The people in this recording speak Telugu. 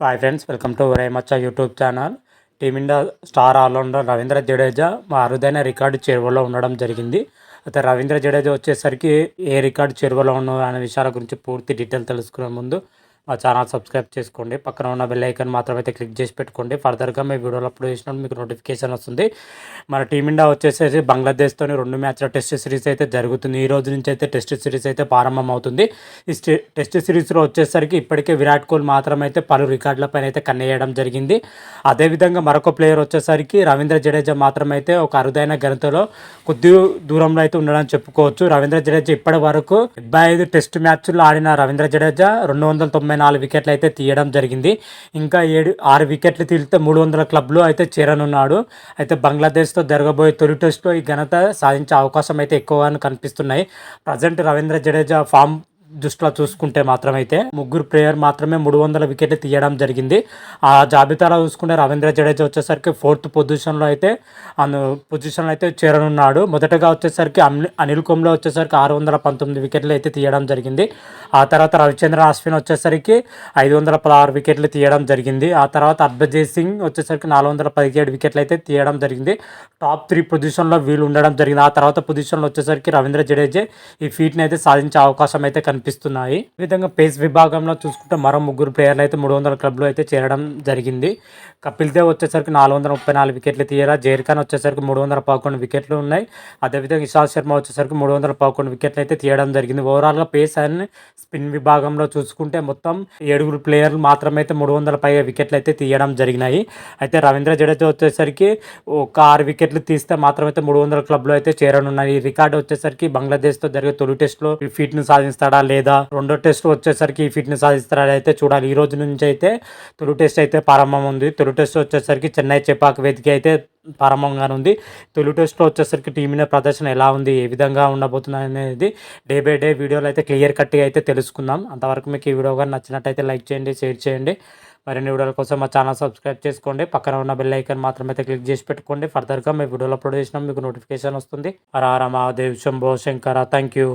హాయ్ ఫ్రెండ్స్, వెల్కమ్ టు రేమచ్చ YouTube channel. Team India star all-rounder Ravindra Jadeja అరుదైన రికార్డు చేరువలో ఉండడం జరిగింది. అయితే రవీంద్ర జడేజా వచ్చేసరికి ఏ రికార్డు చేరువలో ఉన్న అనే విషయాల గురించి పూర్తి డీటెయిల్ తెలుసుకునే ముందు మా ఛానల్ సబ్స్క్రైబ్ చేసుకోండి. పక్కన ఉన్న బెల్ ఐకాన్ మాత్రం అయితే క్లిక్ చేసి పెట్టుకోండి. ఫర్దర్గా మీ వీడియోలో అప్లోడ్ చేసినప్పుడు మీకు నోటిఫికేషన్ వస్తుంది. మన టీమిండియా వచ్చేసేసి బంగ్లాదేశ్తోని 2 మ్యాచ్ల టెస్ట్ సిరీస్ అయితే జరుగుతుంది. ఈ రోజు నుంచి అయితే టెస్ట్ సిరీస్ అయితే ప్రారంభం అవుతుంది. ఈ టెస్ట్ సిరీస్లో వచ్చేసరికి ఇప్పటికే విరాట్ కోహ్లీ మాత్రం అయితే పలు రికార్డులపైన అయితే కన్నేయడం జరిగింది. అదేవిధంగా మరొక ప్లేయర్ వచ్చేసరికి రవీంద్ర జడేజా మాత్రం అయితే ఒక అరుదైన ఘనతలో కొద్ది దూరంలో అయితే ఉండడం చెప్పుకోవచ్చు. రవీంద్ర జడేజా ఇప్పటి వరకు 75 టెస్ట్ మ్యాచ్ల్లో ఆడిన రవీంద్ర జడేజా 294 వికెట్లు అయితే తీయడం జరిగింది. ఇంకా 6 వికెట్లు తీస్తే 300 క్లబ్లో అయితే చేరనున్నాడు. అయితే బంగ్లాదేశ్తో జరగబోయే తొలి టెస్ట్లో ఈ ఘనత సాధించే అవకాశం అయితే ఎక్కువగా కనిపిస్తున్నాయి. ప్రజెంట్ రవీంద్ర జడేజా ఫామ్ దృష్టిలో చూసుకుంటే మాత్రమైతే 3 ప్లేయర్ మాత్రమే 300 వికెట్లు తీయడం జరిగింది. ఆ జాబితాలో చూసుకుంటే రవీంద్ర జడేజా వచ్చేసరికి 4th పొజిషన్లో అయితే చేరనున్నాడు. మొదటగా వచ్చేసరికి అనిల్ కుంబ్లే వచ్చేసరికి 619 వికెట్లు అయితే తీయడం జరిగింది. ఆ తర్వాత రవిచంద్రన్ అశ్విన్ వచ్చేసరికి 516 వికెట్లు తీయడం జరిగింది. ఆ తర్వాత హర్భజన్ సింగ్ వచ్చేసరికి 417 వికెట్లు అయితే తీయడం జరిగింది. టాప్ 3 పొజిషన్లో వీళ్ళు ఉండడం జరిగింది. ఆ తర్వాత పొజిషన్లో వచ్చేసరికి రవీంద్ర జడేజా ఈ ఫీట్ని అయితే సాధించే అవకాశం అయితే కనిపిస్తున్నాయి. ఈ విధంగా పేస్ విభాగంలో చూసుకుంటే మరో 3 ప్లేయర్లు అయితే 300 క్లబ్లో అయితే చేరడం జరిగింది. కపిల్ దేవ్ వచ్చేసరికి 434 వికెట్లు తీయరా. జహీర్ ఖాన్ వచ్చేసరికి 311 వికెట్లు ఉన్నాయి. అదేవిధంగా ఇషాంత్ శర్మ వచ్చేసరికి 311 వికెట్లు అయితే తీయడం జరిగింది. ఓవరాల్గా పేస్ అండ్ స్పిన్ విభాగంలో చూసుకుంటే మొత్తం 7 ప్లేయర్లు మాత్రమే అయితే 300 పైగా వికెట్లు అయితే తీయడం జరిగినాయి. అయితే రవీంద్ర జడేజా వచ్చేసరికి ఒక 6 వికెట్లు తీస్తే మాత్రమైతే 300 క్లబ్లో అయితే చేరనున్నాయి. ఈ రికార్డు వచ్చేసరికి బంగ్లాదేశ్తో జరిగే తొలి టెస్ట్లో ఈ ఫీట్ను సాధిస్తాడా లేదా రెండో టెస్ట్ వచ్చేసరికి ఈ ఫీట్ని సాధిస్తాడా అయితే చూడాలి. ఈ రోజు నుంచి అయితే తొలి టెస్ట్ అయితే ప్రారంభం ఉంది. తొలి టెస్ట్ వచ్చేసరికి చెన్నై చెపాక్ వేదిక అయితే ప్రారంభంగా ఉంది. తొలి టెస్ట్లో వచ్చేసరికి టీమిండియా ప్రదర్శన ఎలా ఉంది, ఏ విధంగా ఉండబోతుంది అనేది డే బై డే వీడియోలో అయితే క్లియర్ కట్గా అయితే తెలుసుకుందాం. అంతవరకు మీకు ఈ వీడియో కానీ నచ్చినట్టయితే లైక్ చేయండి, షేర్ చేయండి. మరిన్ని వీడియోల కోసం మా ఛానల్ సబ్స్క్రైబ్ చేసుకోండి. పక్కన ఉన్న బెల్ ఐకాన్ మాత్రం అయితే క్లిక్ చేసి పెట్టుకోండి. ఫర్దర్గా మీ వీడియోలో అప్లోడ్ చేసినా మీకు నోటిఫికేషన్ వస్తుంది. హర హర మహాదేవ్ శంభో శంకర. Thank you.